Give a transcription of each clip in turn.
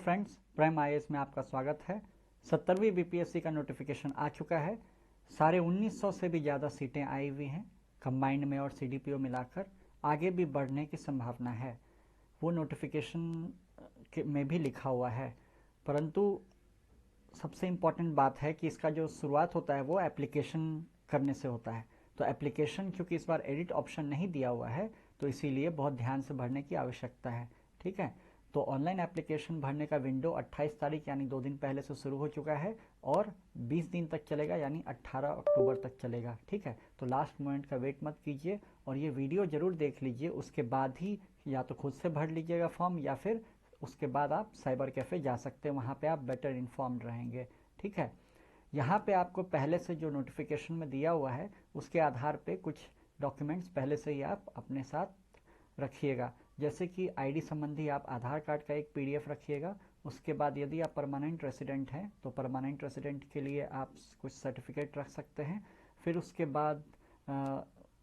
Friends, prime IAS में आपका स्वागत है। 70वीं बीपीएससी का नोटिफिकेशन आ चुका है। साढ़े 1900 से भी ज़्यादा सीटें आई हुई हैं कंबाइंड में और सीडीपीओ मिलाकर। आगे भी बढ़ने की संभावना है, वो नोटिफिकेशन में भी लिखा हुआ है। परंतु सबसे इम्पॉर्टेंट बात है कि इसका जो शुरुआत होता है वो एप्लीकेशन करने से होता है। तो एप्लीकेशन क्योंकि इस बार एडिट ऑप्शन नहीं दिया हुआ है, तो इसीलिए बहुत ध्यान से भरने की आवश्यकता है। ठीक है, तो ऑनलाइन एप्लीकेशन भरने का विंडो 28 तारीख यानी 2 दिन पहले से शुरू हो चुका है और 20 दिन तक चलेगा, यानी 18 अक्टूबर तक चलेगा। ठीक है, तो लास्ट मोमेंट का वेट मत कीजिए और ये वीडियो ज़रूर देख लीजिए। उसके बाद ही या तो खुद से भर लीजिएगा फॉर्म, या फिर उसके बाद आप साइबर कैफ़े जा सकते हैं, वहाँ पे आप बेटर इन्फॉर्म्ड रहेंगे। ठीक है, यहाँ पे आपको पहले से जो नोटिफिकेशन में दिया हुआ है उसके आधार पे कुछ डॉक्यूमेंट्स पहले से ही आप अपने साथ रखिएगा। जैसे कि आईडी संबंधी आप आधार कार्ड का एक पीडीएफ रखिएगा। उसके बाद यदि आप परमानेंट रेसिडेंट हैं तो परमानेंट रेसिडेंट के लिए आप कुछ सर्टिफिकेट रख सकते हैं। फिर उसके बाद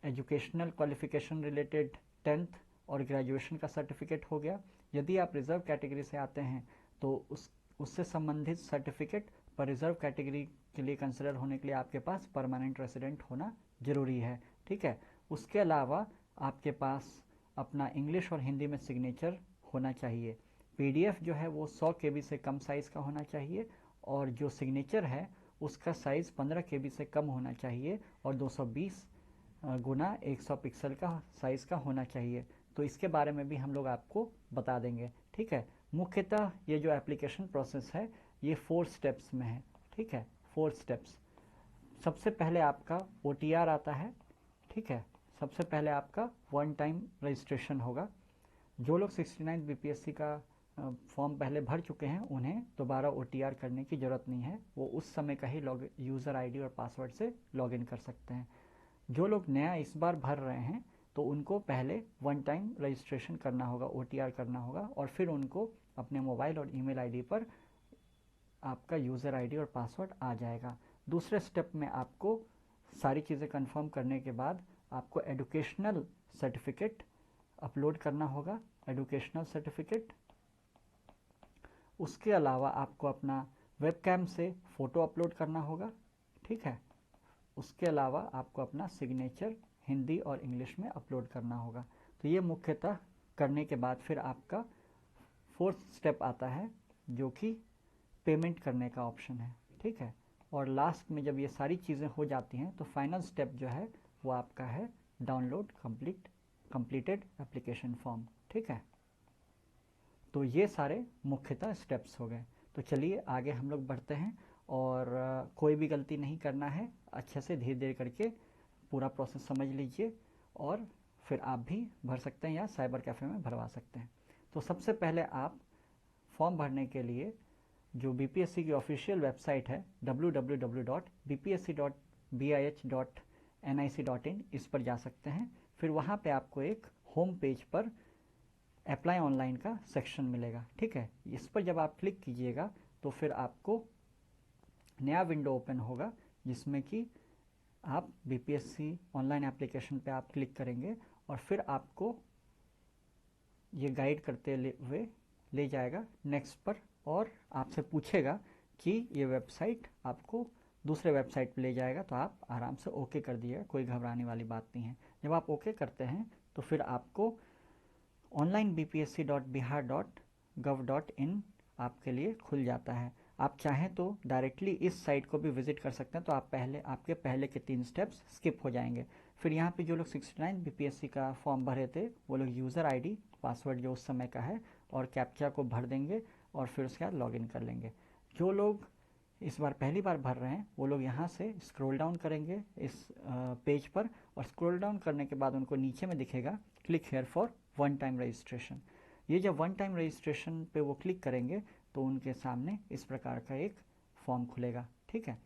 एजुकेशनल क्वालिफिकेशन रिलेटेड 10th और ग्रेजुएशन का सर्टिफिकेट हो गया। यदि आप रिजर्व कैटेगरी से आते हैं तो उससे संबंधित सर्टिफिकेट पर रिजर्व कैटेगरी के लिए कंसिडर होने के लिए आपके पास परमानेंट रेसिडेंट होना ज़रूरी है। ठीक है, उसके अलावा आपके पास अपना इंग्लिश और हिंदी में सिग्नेचर होना चाहिए। पीडीएफ जो है वो 100 केबी से कम साइज़ का होना चाहिए और जो सिग्नेचर है उसका साइज़ 15 केबी से कम होना चाहिए और 220 गुना 100 पिक्सल का साइज़ का होना चाहिए। तो इसके बारे में भी हम लोग आपको बता देंगे। ठीक है, मुख्यतः ये जो एप्लीकेशन प्रोसेस है ये 4 स्टेप्स में है। ठीक है, 4 स्टेप्स। सबसे पहले आपका OTR आता है। ठीक है, सबसे पहले आपका वन टाइम रजिस्ट्रेशन होगा। जो लोग 69 बीपीएससी का फॉर्म पहले भर चुके हैं उन्हें दोबारा OTR करने की ज़रूरत नहीं है, वो उस समय का ही यूज़र आईडी और पासवर्ड से लॉगिन कर सकते हैं। जो लोग नया इस बार भर रहे हैं तो उनको पहले वन टाइम रजिस्ट्रेशन करना होगा, OTR करना होगा, और फिर उनको अपने मोबाइल और ईमेल आईडी पर आपका यूज़र आईडी और पासवर्ड आ जाएगा। दूसरे स्टेप में आपको सारी चीज़ें कंफर्म करने के बाद आपको एजुकेशनल सर्टिफिकेट अपलोड करना होगा, एजुकेशनल सर्टिफिकेट। उसके अलावा आपको अपना वेबकैम से फ़ोटो अपलोड करना होगा। ठीक है, उसके अलावा आपको अपना सिग्नेचर हिंदी और इंग्लिश में अपलोड करना होगा। तो ये मुख्यतः करने के बाद फिर आपका 4th स्टेप आता है जो कि पेमेंट करने का ऑप्शन है। ठीक है, और लास्ट में जब ये सारी चीज़ें हो जाती हैं तो फाइनल स्टेप जो है वो आपका है डाउनलोड कंप्लीटेड एप्लीकेशन फॉर्म। ठीक है, तो ये सारे मुख्यतः स्टेप्स हो गए। तो चलिए आगे हम लोग बढ़ते हैं और कोई भी गलती नहीं करना है, अच्छे से धीरे धीरे करके पूरा प्रोसेस समझ लीजिए और फिर आप भी भर सकते हैं या साइबर कैफ़े में भरवा सकते हैं। तो सबसे पहले आप फॉर्म भरने के लिए जो बीपीएससी की ऑफिशियल वेबसाइट है www.bpsc.bih.nic.in इस पर जा सकते हैं। फिर वहाँ पे आपको एक होम पेज पर अप्लाई ऑनलाइन का सेक्शन मिलेगा। ठीक है, इस पर जब आप क्लिक कीजिएगा तो फिर आपको नया विंडो ओपन होगा जिसमें कि आप बीपीएससी ऑनलाइन एप्लीकेशन पे आप क्लिक करेंगे और फिर आपको ये गाइड करते हुए ले जाएगा नेक्स्ट पर और आपसे पूछेगा कि ये वेबसाइट आपको दूसरे वेबसाइट पे ले जाएगा। तो आप आराम से ओके कर दिएगा, कोई घबराने वाली बात नहीं है। जब आप ओके करते हैं तो फिर आपको onlinebpsc.bihar.gov.in आपके लिए खुल जाता है। आप चाहें तो डायरेक्टली इस साइट को भी विजिट कर सकते हैं, तो आप आपके पहले के 3 स्टेप्स स्किप हो जाएंगे। फिर यहाँ पे जो लोग 69 बीपीएससी का फॉर्म भरे थे वो लोग यूज़र आईडी पासवर्ड जो उस समय का है और कैप्चा को भर देंगे और फिर उसके बाद लॉगिन कर लेंगे। जो लोग इस बार पहली बार भर रहे हैं वो लोग यहाँ से स्क्रॉल डाउन करेंगे इस पेज पर, और स्क्रॉल डाउन करने के बाद उनको नीचे में दिखेगा click here for one time registration. ये जब वन टाइम रजिस्ट्रेशन पे वो क्लिक करेंगे तो उनके सामने इस प्रकार का एक फॉर्म खुलेगा। ठीक है,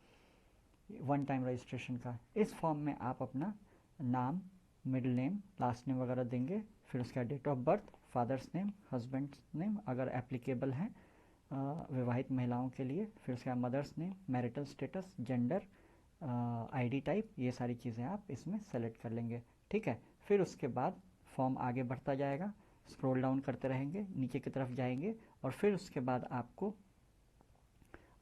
वन टाइम रजिस्ट्रेशन का। इस फॉर्म में आप अपना नाम, मिडिल नेम, लास्ट नेम वगैरह देंगे। फिर उसका date of birth, father's name, husband's name अगर एप्लीकेबल है विवाहित महिलाओं के लिए। फिर उसका mother's name, marital status, gender, ID type, ये सारी चीज़ें आप इसमें सेलेक्ट कर लेंगे। ठीक है, फिर उसके बाद फॉर्म आगे बढ़ता जाएगा, स्क्रॉल डाउन करते रहेंगे, नीचे की तरफ जाएंगे और फिर उसके बाद आपको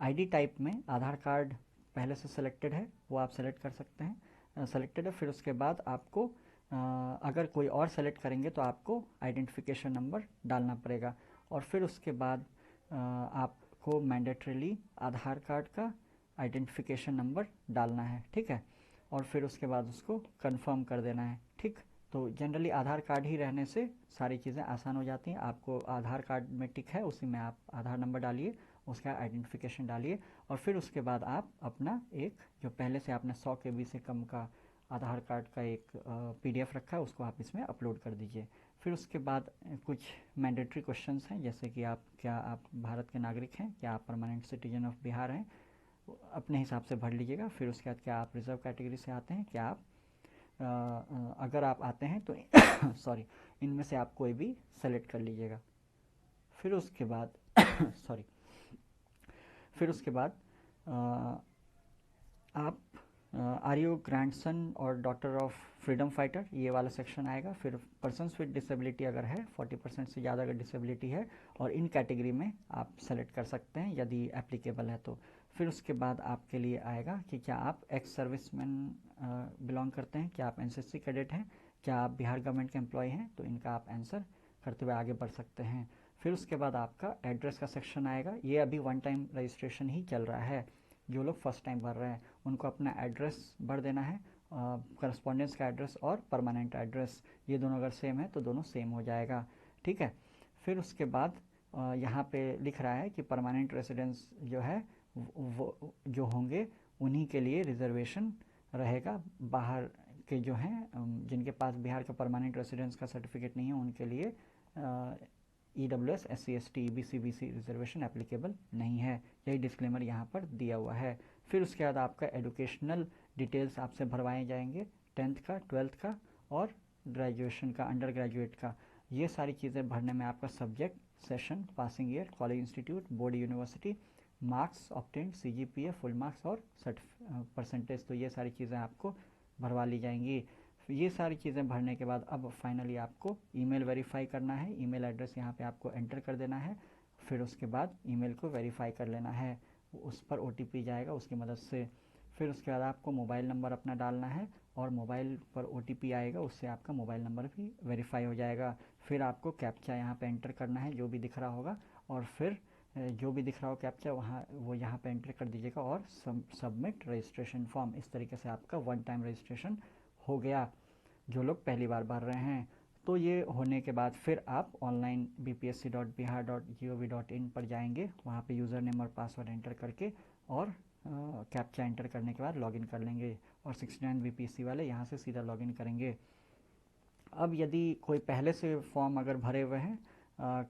आईडी टाइप में आधार कार्ड पहले से सिलेक्टेड है वो आप सेलेक्ट कर सकते हैं, सेलेक्टेड है। फिर उसके बाद आपको अगर कोई और सेलेक्ट करेंगे तो आपको आइडेंटिफिकेशन नंबर डालना पड़ेगा। और फिर उसके बाद आपको मैंडेटरीली आधार कार्ड का आइडेंटिफिकेशन नंबर डालना है, ठीक है। और फिर उसके बाद उसको कंफर्म कर देना है, ठीक। तो जनरली आधार कार्ड ही रहने से सारी चीज़ें आसान हो जाती हैं। आपको आधार कार्ड में टिक है, उसी में आप आधार नंबर डालिए, उसका आइडेंटिफिकेशन डालिए, और फिर उसके बाद आप अपना एक जो पहले से आपने 100 KB से कम का आधार कार्ड का एक PDF रखा है उसको आप इसमें अपलोड कर दीजिए। फिर उसके बाद कुछ मैंडेटरी क्वेश्चंस हैं, जैसे कि क्या आप भारत के नागरिक हैं, क्या आप परमानेंट सिटीजन ऑफ बिहार हैं, अपने हिसाब से भर लीजिएगा। फिर उसके बाद क्या आप रिजर्व कैटेगरी से आते हैं, क्या आप अगर आप आते हैं तो सॉरी इनमें से आप कोई भी सेलेक्ट कर लीजिएगा। फिर उसके बाद सॉरी फिर उसके बाद आप आर यू ग्रैंडसन और डॉटर ऑफ फ्रीडम फाइटर, ये वाला सेक्शन आएगा। फिर पर्सन्स विद डिसेबिलिटी अगर है, 40% से ज़्यादा अगर डिसेबिलिटी है, और इन कैटेगरी में आप सेलेक्ट कर सकते हैं यदि एप्लीकेबल है तो। फिर उसके बाद आपके लिए आएगा कि क्या आप एक्स सर्विसमैन बिलोंग करते हैं, क्या आप एनसीसी कैडेट हैं, क्या आप बिहार गवर्नमेंट के एम्प्लॉय हैं, तो इनका आप आंसर करते हुए आगे बढ़ सकते हैं। फिर उसके बाद आपका एड्रेस का सेक्शन आएगा। ये अभी वन टाइम रजिस्ट्रेशन ही चल रहा है, जो लोग फर्स्ट टाइम भर रहे हैं उनको अपना एड्रेस भर देना है, करस्पॉन्डेंस का एड्रेस और परमानेंट एड्रेस, ये दोनों अगर सेम है तो दोनों सेम हो जाएगा, ठीक है। फिर उसके बाद यहाँ पे लिख रहा है कि परमानेंट रेसिडेंस जो है वो जो होंगे उन्हीं के लिए रिजर्वेशन रहेगा। बाहर के जो हैं जिनके पास बिहार का परमानेंट रेसिडेंस का सर्टिफिकेट नहीं है उनके लिए EWS, SC, ST, EBC, BC reservation applicable नहीं है। यही डिस्क्लेमर यहाँ पर दिया हुआ है। फिर उसके बाद आपका एजुकेशनल डिटेल्स आपसे भरवाए जाएंगे, 10th का, 12th का और ग्रेजुएशन का, अंडर ग्रेजुएट का। ये सारी चीज़ें भरने में आपका subject, session, passing year, college institute, board university, marks obtained, CGPA, full marks और परसेंटेज, तो ये सारी चीज़ें आपको भरवा ली जाएंगी। ये सारी चीज़ें भरने के बाद अब फाइनली आपको ईमेल वेरीफाई करना है। ईमेल एड्रेस यहाँ पे आपको एंटर कर देना है। फिर उसके बाद ईमेल को वेरीफाई कर लेना है, उस पर OTP जाएगा उसकी मदद से। फिर उसके बाद आपको मोबाइल नंबर अपना डालना है और मोबाइल पर OTP आएगा, उससे आपका मोबाइल नंबर भी वेरीफाई हो जाएगा। फिर आपको कैप्चा यहाँ पे एंटर करना है जो भी दिख रहा होगा, और फिर जो भी दिख रहा हो कैप्चा वो यहाँ पे एंटर कर दीजिएगा और सबमिट रजिस्ट्रेशन फॉर्म। इस तरीके से आपका वन टाइम रजिस्ट्रेशन हो गया जो लोग पहली बार भर रहे हैं। तो ये होने के बाद फिर आप ऑनलाइन bpsc.bihar.gov.in पर जाएंगे, वहाँ पे यूज़र नेम और पासवर्ड एंटर करके और कैप्चा एंटर करने के बाद लॉगिन कर लेंगे, और 69 BPSC वाले यहाँ से सीधा लॉगिन करेंगे। अब यदि कोई पहले से फॉर्म अगर भरे हुए हैं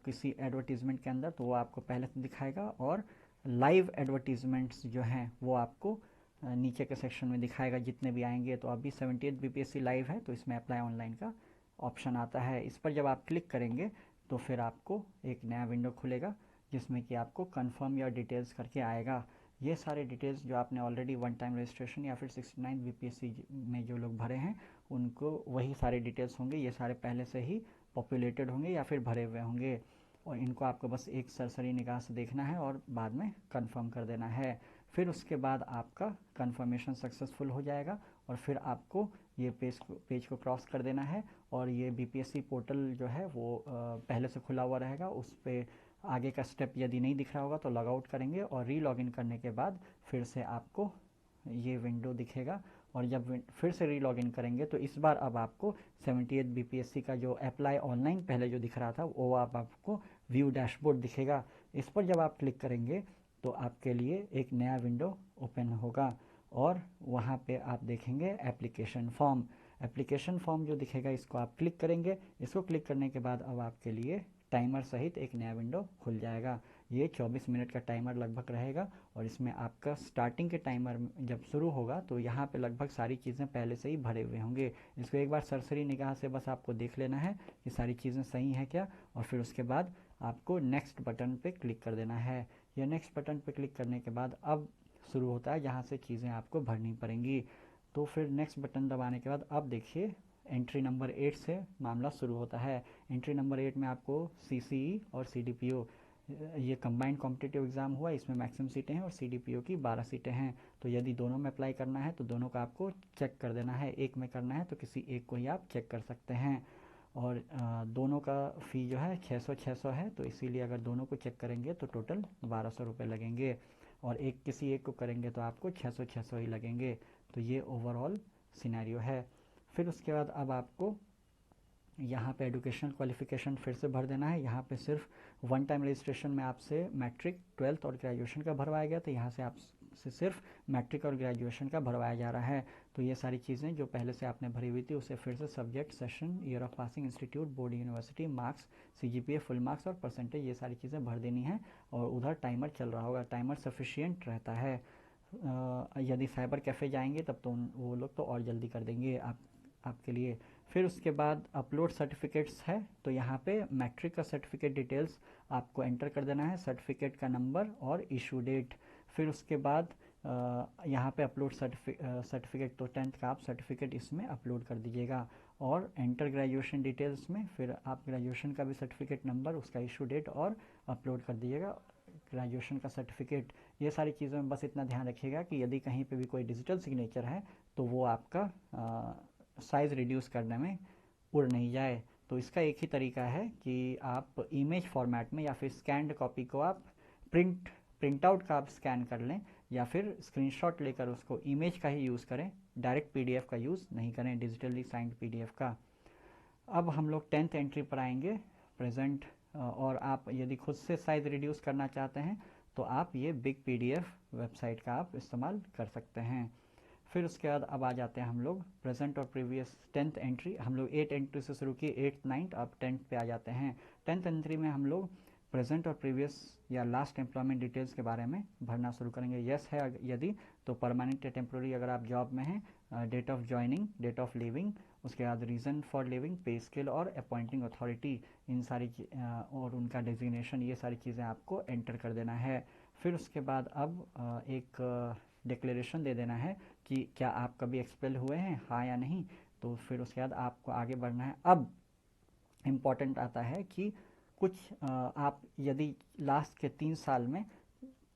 किसी एडवर्टीज़मेंट के अंदर, तो वो आपको पहले से दिखाएगा, और लाइव एडवर्टीज़मेंट्स जो हैं वो आपको नीचे के सेक्शन में दिखाएगा जितने भी आएंगे। तो अभी 78 BPSC लाइव है, तो इसमें अप्लाई ऑनलाइन का ऑप्शन आता है। इस पर जब आप क्लिक करेंगे तो फिर आपको एक नया विंडो खुलेगा जिसमें कि आपको कंफर्म या डिटेल्स करके आएगा। ये सारे डिटेल्स जो आपने ऑलरेडी वन टाइम रजिस्ट्रेशन या फिर 69 BPSC में जो लोग भरे हैं उनको वही सारे डिटेल्स होंगे। ये सारे पहले से ही पॉपुलेटेड होंगे या फिर भरे हुए होंगे, और इनको आपको बस एक सरसरी निगाह से देखना है और बाद में कंफर्म कर देना है। फिर उसके बाद आपका कंफर्मेशन सक्सेसफुल हो जाएगा, और फिर आपको ये पेज को क्रॉस कर देना है, और ये BPSC पोर्टल जो है वो पहले से खुला हुआ रहेगा। उस पर आगे का स्टेप यदि नहीं दिख रहा होगा तो लॉग आउट करेंगे, और री लॉगिन करने के बाद फिर से आपको ये विंडो दिखेगा। और जब फिर से री लॉगिन करेंगे तो इस बार अब आपको 78 BPSC का जो अप्लाई ऑनलाइन पहले जो दिख रहा था वो अब आपको व्यू डैशबोर्ड दिखेगा। इस पर जब आप क्लिक करेंगे तो आपके लिए एक नया विंडो ओपन होगा, और वहाँ पे आप देखेंगे एप्लीकेशन फॉर्म। एप्लीकेशन फॉर्म जो दिखेगा इसको आप क्लिक करेंगे। इसको क्लिक करने के बाद अब आपके लिए टाइमर सहित एक नया विंडो खुल जाएगा। ये 24 मिनट का टाइमर लगभग रहेगा, और इसमें आपका स्टार्टिंग के टाइमर जब शुरू होगा तो यहाँ पे लगभग सारी चीज़ें पहले से ही भरे हुए होंगे। इसको एक बार सरसरी निगाह से बस आपको देख लेना है कि सारी चीज़ें सही हैं क्या, और फिर उसके बाद आपको नेक्स्ट बटन पे क्लिक कर देना है। यह नेक्स्ट बटन पे क्लिक करने के बाद अब शुरू होता है जहाँ से चीज़ें आपको भरनी पड़ेंगी। तो फिर नेक्स्ट बटन दबाने के बाद अब देखिए एंट्री नंबर 8 से मामला शुरू होता है। एंट्री नंबर 8 में आपको CCE और CDPO ये कंबाइंड कॉम्पिटिटिव एग्ज़ाम हुआ, इसमें मैक्सिमम सीटें हैं और CDPO की 12 सीटें हैं। तो यदि दोनों में अप्लाई करना है तो दोनों का आपको चेक कर देना है, एक में करना है तो किसी एक को ही आप चेक कर सकते हैं। और दोनों का फ़ी जो है 600 है, तो इसीलिए अगर दोनों को चेक करेंगे तो टोटल 1200 रुपये लगेंगे, और किसी एक को करेंगे तो आपको 600 ही लगेंगे। तो ये ओवरऑल सिनेरियो है। फिर उसके बाद अब आपको यहाँ पे एजुकेशनल क्वालिफ़िकेशन फिर से भर देना है। यहाँ पे सिर्फ वन टाइम रजिस्ट्रेशन में आपसे मैट्रिक, 12th और ग्रेजुएशन का भरवाया गया, तो यहाँ से आपसे सिर्फ मैट्रिक और ग्रेजुएशन का भरवाया जा रहा है। तो ये सारी चीज़ें जो पहले से आपने भरी हुई थी उसे फिर से subject, session, year of passing, institute, board, university, marks, CGPA, full marks और परसेंटेज, ये सारी चीज़ें भर देनी है। और उधर टाइमर चल रहा होगा, टाइमर सफिशियंट रहता है। यदि साइबर कैफ़े जाएंगे तब तो वो लोग तो और जल्दी कर देंगे आपके लिए। फिर उसके बाद अपलोड सर्टिफिकेट्स है, तो यहाँ पे मैट्रिक का सर्टिफिकेट डिटेल्स आपको एंटर कर देना है, सर्टिफिकेट का नंबर और इशू डेट। फिर उसके बाद यहाँ पे अपलोड सर्टिफिकेट, तो 10th का आप सर्टिफिकेट इसमें अपलोड कर दीजिएगा। और एंटर ग्रेजुएशन डिटेल्स में फिर आप ग्रेजुएशन का भी सर्टिफिकेट नंबर, उसका इशू डेट और अपलोड कर दीजिएगा, ग्रेजुएशन का सर्टिफिकेट। ये सारी चीज़ों में बस इतना ध्यान रखिएगा कि यदि कहीं पे भी कोई डिजिटल सिग्नेचर है तो वो आपका साइज़ रिड्यूस करने में उड़ नहीं जाए। तो इसका एक ही तरीका है कि आप इमेज फॉर्मेट में या फिर स्कैन्ड कॉपी को आप प्रिंट आउट का आप स्कैन कर लें, या फिर स्क्रीनशॉट लेकर उसको इमेज का ही यूज़ करें, डायरेक्ट PDF का यूज़ नहीं करें, डिजिटली साइंड PDF का। अब हम लोग 10th एंट्री पर आएंगे, प्रेजेंट। और आप यदि खुद से साइज़ रिड्यूस करना चाहते हैं तो आप ये बिग PDF वेबसाइट का आप इस्तेमाल कर सकते हैं। फिर उसके बाद अब आ जाते हैं हम लोग प्रेजेंट और प्रीवियस 10th एंट्री। हम लोग 8 एंट्री से शुरू किए, 8th 9th, अब 10th पे आ जाते हैं। 10th एंट्री में हम लोग प्रेजेंट और प्रीवियस या लास्ट एम्प्लॉयमेंट डिटेल्स के बारे में भरना शुरू करेंगे। यस है यदि तो परमानेंट या टेम्प्रोरी अगर आप जॉब में हैं, date of joining, date of leaving, उसके बाद reason for leaving, pay scale और अपॉइंटिंग अथॉरिटी, इन सारी और उनका डेजिग्नेशन, ये सारी चीज़ें आपको एंटर कर देना है। फिर उसके बाद अब एक डिक्लेरेशन दे देना है कि क्या आप कभी एक्सपेल हुए हैं, हाँ या नहीं। तो फिर उसके बाद आपको आगे बढ़ना है। अब इम्पॉर्टेंट आता है कि कुछ आप यदि लास्ट के 3 साल में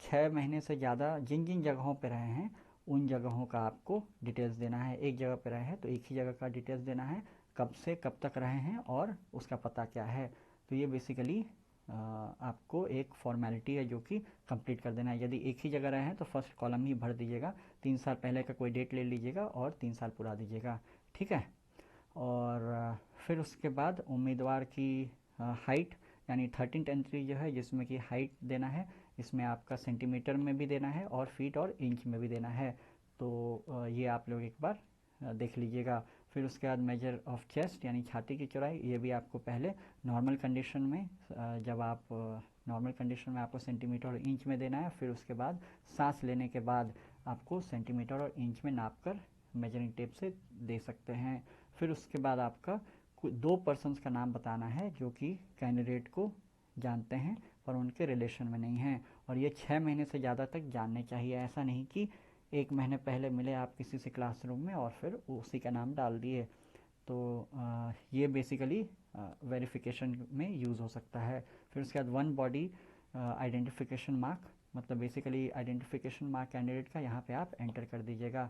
6 महीने से ज़्यादा जिन जिन जगहों पर रहे हैं उन जगहों का आपको डिटेल्स देना है। एक जगह पर रहे हैं तो एक ही जगह का डिटेल्स देना है, कब से कब तक रहे हैं और उसका पता क्या है। तो ये बेसिकली आपको एक फॉर्मेलिटी है जो कि कंप्लीट कर देना है। यदि एक ही जगह रहे हैं तो फर्स्ट कॉलम ही भर दीजिएगा, 3 साल पहले का कोई डेट ले लीजिएगा और 3 साल पूरा दीजिएगा, ठीक है। और फिर उसके बाद उम्मीदवार की हाइट, यानी 13th एंट्री जो है जिसमें कि हाइट देना है, इसमें आपका सेंटीमीटर में भी देना है और फीट और इंच में भी देना है। तो ये आप लोग एक बार देख लीजिएगा। फिर उसके बाद मेजर ऑफ चेस्ट यानी छाती की चौड़ाई, ये भी आपको पहले नॉर्मल कंडीशन में, जब आप नॉर्मल कंडीशन में आपको सेंटीमीटर और इंच में देना है। फिर उसके बाद सांस लेने के बाद आपको सेंटीमीटर और इंच में नाप कर मेजरिंग टेप से दे सकते हैं। फिर उसके बाद आपका 2 पर्सन्स का नाम बताना है जो कि कैंडिडेट को जानते हैं पर उनके रिलेशन में नहीं हैं, और ये 6 महीने से ज़्यादा तक जानने चाहिए। ऐसा नहीं कि 1 महीने पहले मिले आप किसी से क्लासरूम में और फिर उसी का नाम डाल दिए। तो ये बेसिकली वेरिफिकेशन में यूज़ हो सकता है। फिर उसके बाद 1 बॉडी आइडेंटिफिकेशन मार्क, मतलब बेसिकली आइडेंटिफिकेशन मार्क कैंडिडेट का यहाँ पे आप एंटर कर दीजिएगा।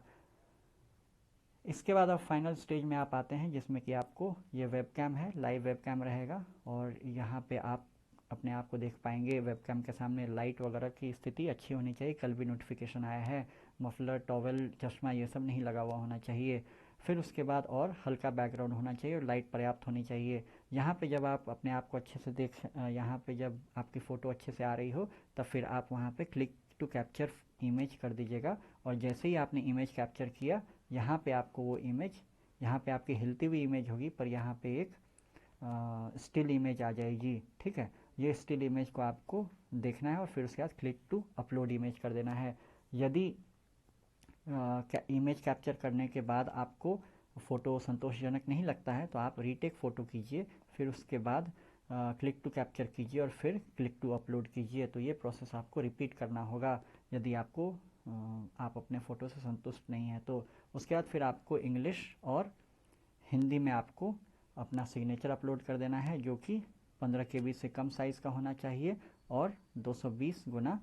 इसके बाद आप फाइनल स्टेज में आप आते हैं जिसमें कि आपको ये वेबकैम है, लाइव वेबकैम रहेगा, और यहाँ पे आप अपने आप को देख पाएंगे। वेबकैम के सामने लाइट वगैरह की स्थिति अच्छी होनी चाहिए, कल भी नोटिफिकेशन आया है। मफलर, टॉवल, चश्मा ये सब नहीं लगा हुआ होना चाहिए। फिर उसके बाद और हल्का बैकग्राउंड होना चाहिए और लाइट पर्याप्त होनी चाहिए। यहाँ पे जब आप अपने आप को अच्छे से यहाँ पे जब आपकी फ़ोटो अच्छे से आ रही हो तब फिर आप वहाँ पे क्लिक टू कैप्चर इमेज कर दीजिएगा, और जैसे ही आपने इमेज कैप्चर किया यहाँ पे आपको वो इमेज, यहाँ पे आपकी हिलती हुई इमेज होगी पर यहाँ पे एक स्टिल इमेज आ जाएगी, ठीक है। ये स्टिल इमेज को आपको देखना है और फिर उसके बाद क्लिक टू अपलोड इमेज कर देना है। यदि इमेज कैप्चर करने के बाद आपको फ़ोटो संतोषजनक नहीं लगता है तो आप रीटेक फ़ोटो कीजिए, फिर उसके बाद क्लिक टू कैप्चर कीजिए और फिर क्लिक टू अपलोड कीजिए। तो ये प्रोसेस आपको रिपीट करना होगा यदि आपको आप अपने फ़ोटो से संतुष्ट नहीं हैं तो। उसके बाद फिर आपको इंग्लिश और हिंदी में आपको अपना सिग्नेचर अपलोड कर देना है जो कि 15 KB से कम साइज़ का होना चाहिए, और 220 गुना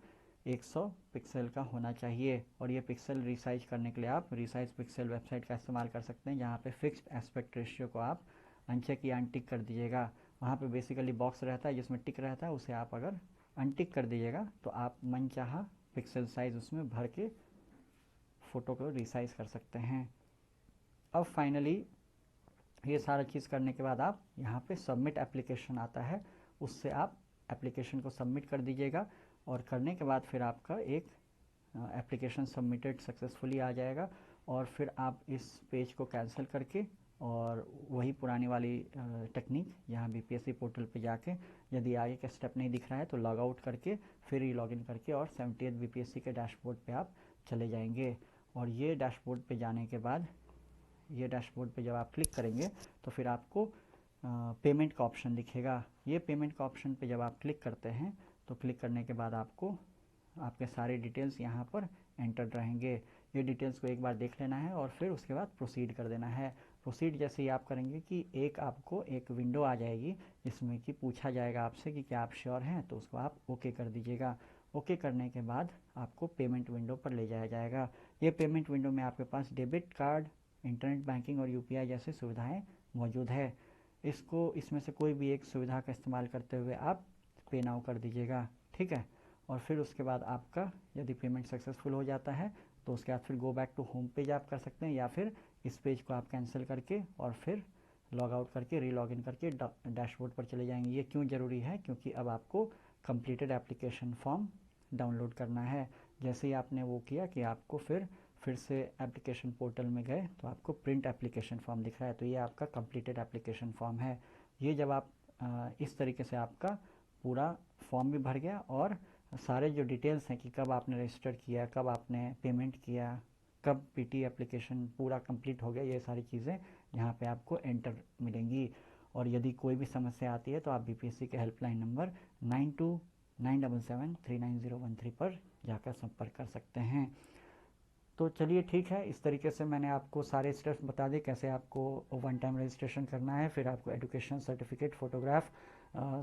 100 पिक्सल का होना चाहिए। और ये पिक्सल रिसाइज करने के लिए आप रिसाइज पिक्सल वेबसाइट का इस्तेमाल कर सकते हैं, जहाँ पे फिक्स्ड एस्पेक्ट रेशियो को आप अनचेक या अनटिक कर दीजिएगा। वहाँ पे बेसिकली बॉक्स रहता है जिसमें टिक रहता है, उसे आप अगर अनटिक कर दीजिएगा तो आप मनचाहा पिक्सल साइज़ उसमें भर के फ़ोटो को रिसाइज कर सकते हैं। अब फाइनली ये सारा चीज़ करने के बाद आप यहाँ पे सबमिट एप्लीकेशन आता है, उससे आप एप्लीकेशन को सबमिट कर दीजिएगा। और करने के बाद फिर आपका एक एप्लीकेशन सबमिटेड सक्सेसफुली आ जाएगा। और फिर आप इस पेज को कैंसिल करके और वही पुरानी वाली टेक्निक यहाँ बीपीएससी पोर्टल पे जाके यदि आगे का स्टेप नहीं दिख रहा है तो लॉग आउट करके फिर ही लॉगिन करके और 70th बीपीएससी के डैशबोर्ड पे आप चले जाएंगे। और ये डैशबोर्ड पे जाने के बाद ये डैशबोर्ड पे जब आप क्लिक करेंगे तो फिर आपको पेमेंट का ऑप्शन दिखेगा। ये पेमेंट का ऑप्शन पे जब आप क्लिक करते हैं तो क्लिक करने के बाद आपको आपके सारे डिटेल्स यहाँ पर एंटर रहेंगे। ये डिटेल्स को एक बार देख लेना है और फिर उसके बाद प्रोसीड कर देना है। प्रोसीड जैसे ही आप करेंगे कि आपको एक विंडो आ जाएगी जिसमें कि पूछा जाएगा आपसे कि क्या आप श्योर हैं, तो उसको आप ओके कर दीजिएगा। ओके करने के बाद आपको पेमेंट विंडो पर ले जाया जाएगा। ये पेमेंट विंडो में आपके पास डेबिट कार्ड, इंटरनेट बैंकिंग और यूपीआई जैसी सुविधाएं मौजूद है। इसमें से कोई भी एक सुविधा का इस्तेमाल करते हुए आप पे नाउ कर दीजिएगा, ठीक है। और फिर उसके बाद आपका यदि पेमेंट सक्सेसफुल हो जाता है तो उसके बाद फिर go back to home page आप कर सकते हैं, या फिर इस पेज को आप कैंसिल करके और फिर लॉग आउट करके री लॉगिन करके डैशबोर्ड पर चले जाएंगे। ये क्यों ज़रूरी है? क्योंकि अब आपको कंप्लीटेड एप्लीकेशन फॉर्म डाउनलोड करना है। जैसे ही आपने वो किया कि आपको फिर से एप्लीकेशन पोर्टल में गए तो आपको प्रिंट एप्लीकेशन फॉर्म दिख रहा है, तो ये आपका कंप्लीटेड एप्लीकेशन फॉर्म है। ये जब आप इस तरीके से आपका पूरा फॉर्म भी भर गया और सारे जो डिटेल्स हैं कि कब आपने रजिस्टर किया, कब आपने पेमेंट किया, कब पीटी एप्लीकेशन पूरा कंप्लीट हो गया, ये सारी चीज़ें यहाँ पे आपको एंटर मिलेंगी। और यदि कोई भी समस्या आती है तो आप बीपीएससी के हेल्पलाइन नंबर 9297739013 पर जाकर संपर्क कर सकते हैं। तो चलिए ठीक है, इस तरीके से मैंने आपको सारे स्टेप्स बता दिए कैसे आपको वन टाइम रजिस्ट्रेशन करना है, फिर आपको एजुकेशन सर्टिफिकेट, फोटोग्राफ,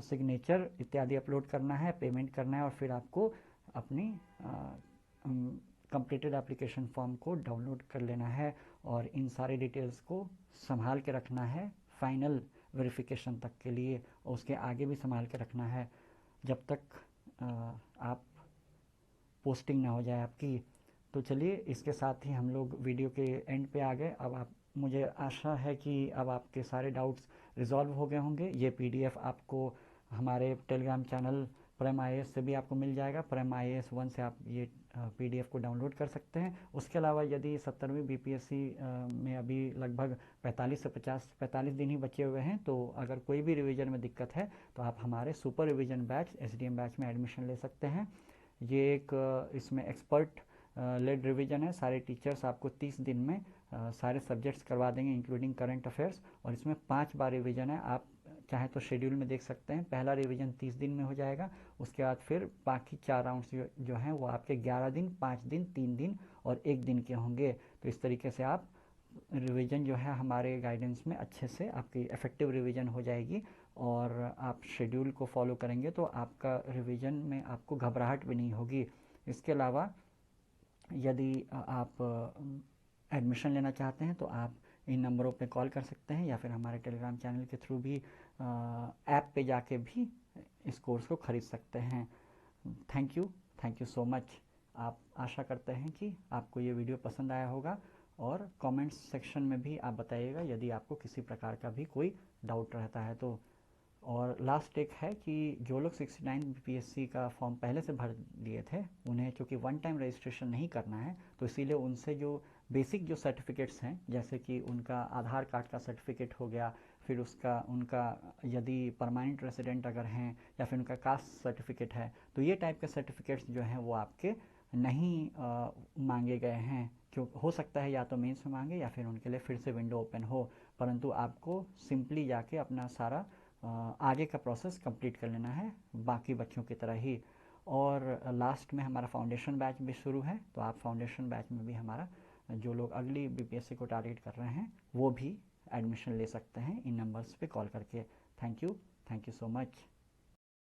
सिग्नेचर इत्यादि अपलोड करना है, पेमेंट करना है और फिर आपको अपनी कंप्लीटेड एप्लीकेशन फॉर्म को डाउनलोड कर लेना है। और इन सारे डिटेल्स को संभाल के रखना है फाइनल वेरिफिकेशन तक के लिए, और उसके आगे भी संभाल के रखना है जब तक आप पोस्टिंग ना हो जाए आपकी। तो चलिए, इसके साथ ही हम लोग वीडियो के एंड पे आ गए। अब मुझे आशा है कि अब आपके सारे डाउट्स रिजॉल्व हो गए होंगे। ये पीडीएफ आपको हमारे टेलीग्राम चैनल प्राइम आईएएस से भी आपको मिल जाएगा। प्राइम आईएएस 1 से आप ये पीडीएफ को डाउनलोड कर सकते हैं। उसके अलावा यदि 70वीं बीपीएससी में अभी लगभग 45 से 45 दिन ही बचे हुए हैं, तो अगर कोई भी रिवीजन में दिक्कत है तो आप हमारे super revision batch SDM batch में एडमिशन ले सकते हैं। ये एक इसमें एक्सपर्ट लेड रिवीजन है। सारे टीचर्स आपको 30 दिन में सारे सब्जेक्ट्स करवा देंगे इंक्लूडिंग करंट अफेयर्स, और इसमें 5 बार रिवीजन है। आप चाहे तो शेड्यूल में देख सकते हैं। पहला रिवीजन 30 दिन में हो जाएगा, उसके बाद फिर बाकी 4 राउंड्स जो हैं वो आपके 11 दिन, 5 दिन, 3 दिन और 1 दिन के होंगे। तो इस तरीके से आप रिवीजन जो है हमारे गाइडेंस में अच्छे से आपकी इफ़ेक्टिव रिवीजन हो जाएगी। और आप शेड्यूल को फॉलो करेंगे तो आपका रिवीजन में आपको घबराहट भी नहीं होगी। इसके अलावा यदि आप एडमिशन लेना चाहते हैं तो आप इन नंबरों पे कॉल कर सकते हैं, या फिर हमारे टेलीग्राम चैनल के थ्रू भी ऐप पे जाके भी इस कोर्स को ख़रीद सकते हैं। Thank you so much. आप आशा करते हैं कि आपको ये वीडियो पसंद आया होगा, और कमेंट्स सेक्शन में भी आप बताइएगा यदि आपको किसी प्रकार का भी कोई डाउट रहता है तो। और लास्ट एक है कि जो लोग 69 बीपीएससी का फॉर्म पहले से भर लिए थे, उन्हें चूँकि वन टाइम रजिस्ट्रेशन नहीं करना है, तो इसीलिए उनसे जो बेसिक जो सर्टिफिकेट्स हैं, जैसे कि उनका आधार कार्ड का सर्टिफिकेट हो गया, फिर उनका यदि परमानेंट रेसिडेंट अगर हैं, या फिर उनका कास्ट सर्टिफिकेट है, तो ये टाइप के सर्टिफिकेट्स जो हैं वो आपके नहीं मांगे गए हैं। क्यों हो सकता है या तो मेंस में मांगे या फिर उनके लिए फिर से विंडो ओपन हो, परंतु आपको सिंपली जाके अपना सारा आगे का प्रोसेस कंप्लीट कर लेना है बाकी बच्चों की तरह ही। और लास्ट में हमारा फाउंडेशन बैच भी शुरू है, तो आप फाउंडेशन बैच में भी हमारा जो लोग अगली बीपीएससी को टारगेट कर रहे हैं वो भी एडमिशन ले सकते हैं इन नंबर्स पे कॉल करके। Thank you so much.